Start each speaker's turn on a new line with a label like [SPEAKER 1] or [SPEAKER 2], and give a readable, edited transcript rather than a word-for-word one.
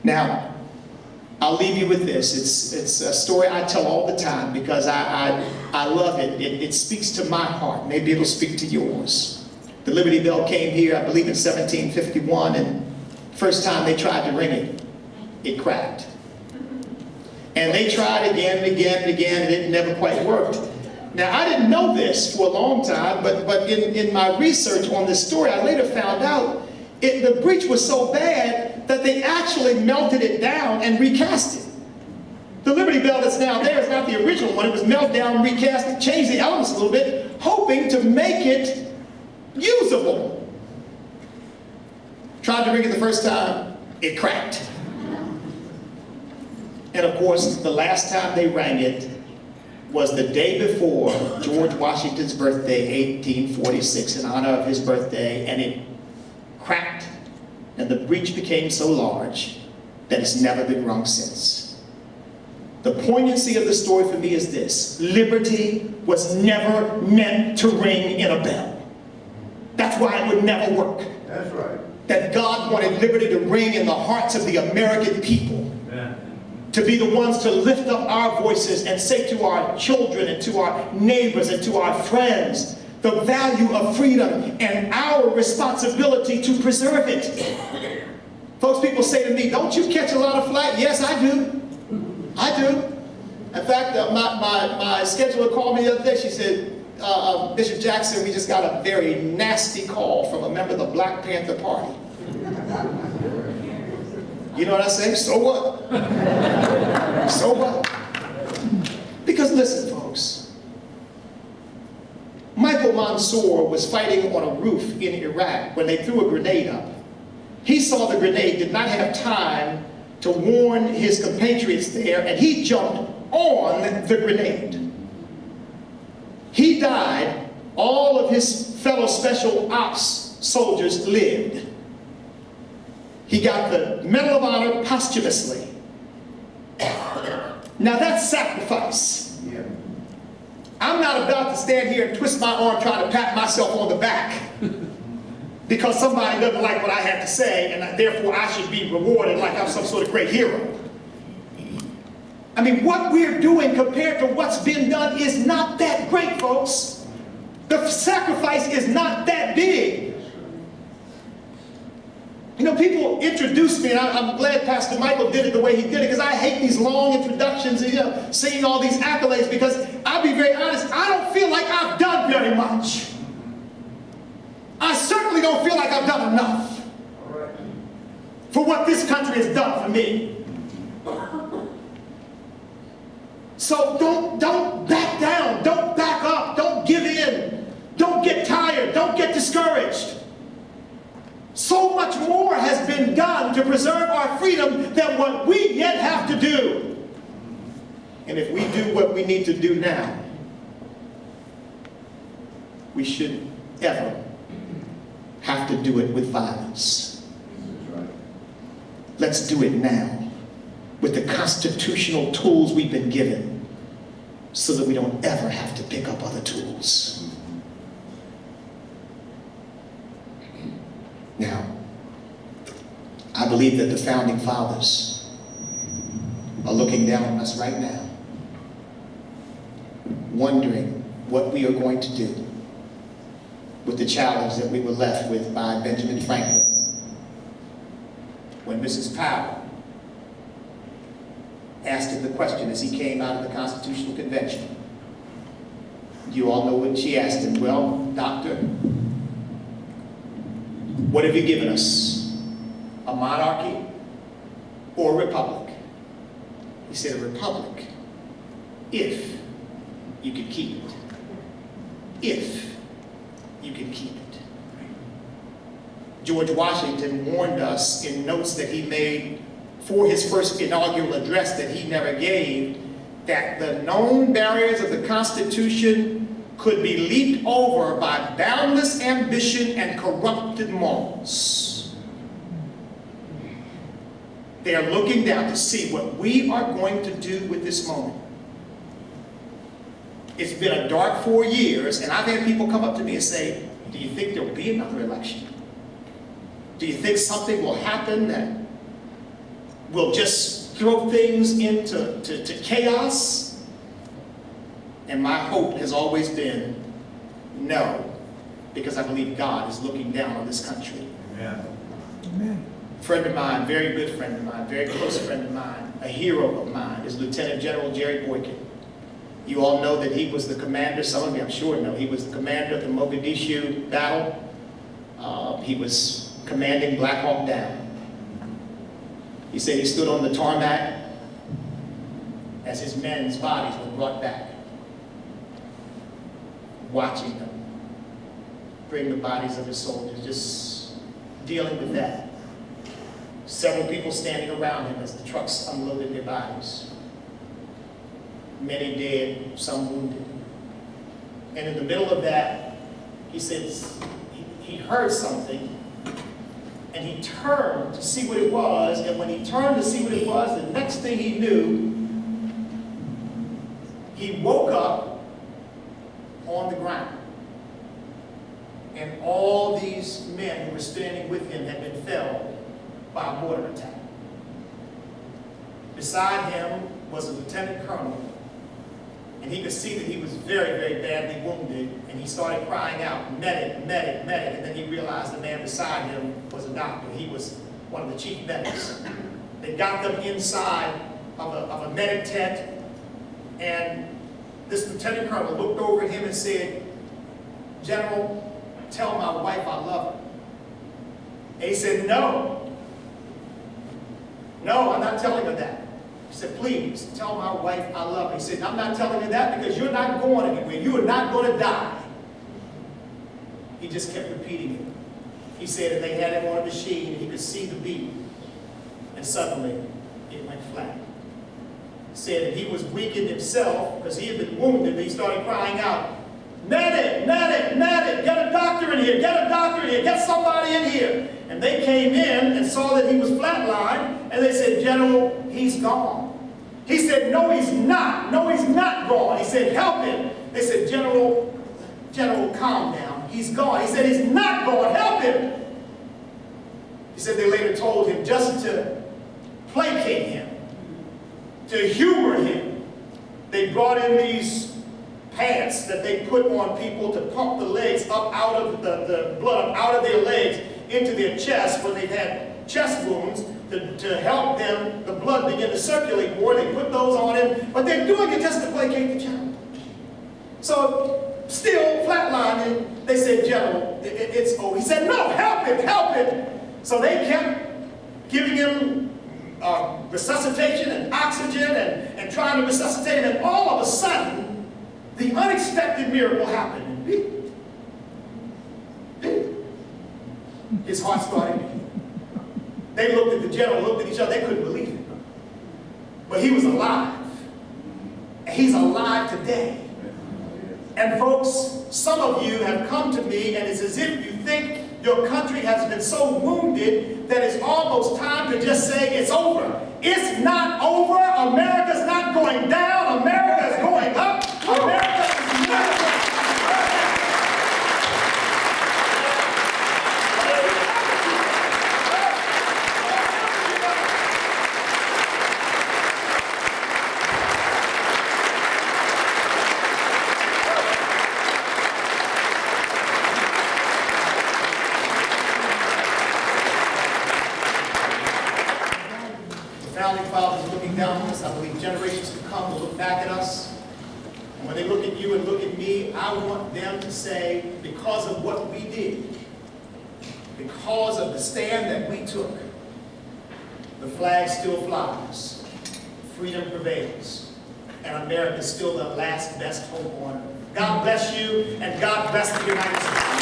[SPEAKER 1] Now, I'll leave you with this. It's a story I tell all the time because I love it. It speaks to my heart. Maybe it'll speak to yours. The Liberty Bell came here, I believe, in 1751, and first time they tried to ring it, it cracked. And they tried again and again and again, and it never quite worked. Now, I didn't know this for a long time, but in my research on this story, I later found out the breach was so bad that they actually melted it down and recast it. The Liberty Bell that's now there is not the original one. It was melted down, recast it, changed the elements a little bit, hoping to make it usable. Tried to ring it the first time, it cracked. And of course, the last time they rang it was the day before George Washington's birthday, 1846, in honor of his birthday, and it cracked, and the breach became so large that it's never been rung since. The poignancy of the story for me is this: liberty was never meant to ring in a bell. That's why it would never work.
[SPEAKER 2] That's right.
[SPEAKER 1] That God wanted liberty to ring in the hearts of the American people.
[SPEAKER 2] Yeah.
[SPEAKER 1] To be the ones to lift up our voices and say to our children and to our neighbors and to our friends the value of freedom and our responsibility to preserve it. Folks, people say to me, don't you catch a lot of flack? Yes, I do. I do. In fact, my scheduler called me the other day. She said, Bishop Jackson, we just got a very nasty call from a member of the Black Panther Party. You know what I say? So what? So what? Because listen, folks. Michael Mansour was fighting on a roof in Iraq when they threw a grenade up. He saw the grenade, did not have time to warn his compatriots there, and he jumped on the grenade. He died. All of his fellow special ops soldiers lived. He got the Medal of Honor posthumously. Now that's sacrifice.
[SPEAKER 2] Yeah.
[SPEAKER 1] I'm not about to stand here and twist my arm trying to pat myself on the back because somebody doesn't like what I have to say, and therefore I should be rewarded like I'm some sort of great hero. I mean, what we're doing compared to what's been done is not that great, folks. The sacrifice is not that big. You know, people introduce me, and I'm glad Pastor Michael did it the way he did it, because I hate these long introductions and, you know, saying all these accolades, because I'll be very honest, I don't feel like I've done very much. I certainly don't feel like I've done enough for what this country has done for me. So don't back down, don't back up, don't give in, don't get tired, don't get discouraged. So much more has been done to preserve our freedom than what we yet have to do. And if we do what we need to do now, we shouldn't ever have to do it with violence. Let's do it now with the constitutional tools we've been given so that we don't ever have to pick up other tools. Now, I believe that the Founding Fathers are looking down on us right now, wondering what we are going to do with the challenge that we were left with by Benjamin Franklin when Mrs. Powell asked him the question as he came out of the Constitutional Convention. You all know what she asked him. Well, doctor, what have you given us? A monarchy or a republic? He said, a republic, if you can keep it. If you can keep it. George Washington warned us in notes that he made for his first inaugural address that he never gave, that the known barriers of the Constitution could be leaped over by boundless ambition and corrupted morals. They are looking down to see what we are going to do with this moment. It's been a dark 4 years, and I've had people come up to me and say, do you think there'll be another election? Do you think something will happen that will just throw things into chaos. And my hope has always been no, because I believe God is looking down on this country.
[SPEAKER 2] Amen.
[SPEAKER 3] Amen.
[SPEAKER 1] A friend of mine, very good friend of mine, very close friend of mine, a hero of mine, is Lieutenant General Jerry Boykin. You all know that he was the commander, some of you I'm sure know, he was the commander of the Mogadishu battle. He was commanding Black Hawk Down. He said he stood on the tarmac as his men's bodies were brought back, watching them bring the bodies of his soldiers, just dealing with that. Several people standing around him as the trucks unloaded their bodies. Many dead, some wounded. And in the middle of that, he says he heard something, and he turned to see what it was, and when he turned to see what it was, the next thing he knew, he woke up on the ground. And all these men who were standing with him had been felled by a mortar attack. Beside him was a lieutenant colonel, and he could see that he was very, very badly wounded, and he started crying out, "Medic, medic, medic," and then he realized the man beside him was a doctor. He was one of the chief medics. They got them inside of a medic tent, and this lieutenant colonel looked over at him and said, "General, tell my wife I love her." And he said, "No, I'm not telling her that." He said, "Please, tell my wife I love her." He said, "I'm not telling her that because you're not going anywhere. You are not going to die." He just kept repeating it. He said, and they had him on a machine, and he could see the beat. And suddenly, it went flat. He said that he was weak in himself because he had been wounded, and he started crying out, "Medic, medic, medic, get a doctor in here, get a doctor in here, get somebody in here." And they came in and saw that he was flatlined, and they said, "General, he's gone." He said, "No, he's not. No, he's not gone." He said, "Help him." They said, General, calm down. He's gone." He said, "He's not gone. Help him." He said they later told him just to placate him, to humor him. They brought in these pants that they put on people to pump the legs up out of the blood up out of their legs into their chest when they've had chest wounds to help them, the blood begin to circulate more. They put those on him, but they're doing it just to placate the general. So, still flatlining, they said, "General, it's over." He said, "No, help him, help him." So they kept giving him resuscitation and oxygen and trying to resuscitate him, and all of a sudden, the unexpected miracle happened. Beep, beep. His heart started beating. They looked at the general, looked at each other, they couldn't believe it. But he was alive. And he's alive today. And folks, some of you have come to me, and it's as if you think your country has been so wounded that it's almost time to just say it's over. It's not over. America's not going down. America is going up. America is not. Founding fathers looking down on us. I believe generations to come will look back at us. And when they look at you and look at me, I want them to say, because of what we did, because of the stand that we took, the flag still flies, freedom prevails, and America is still the last best hope on earth. God bless you, and God bless the United States.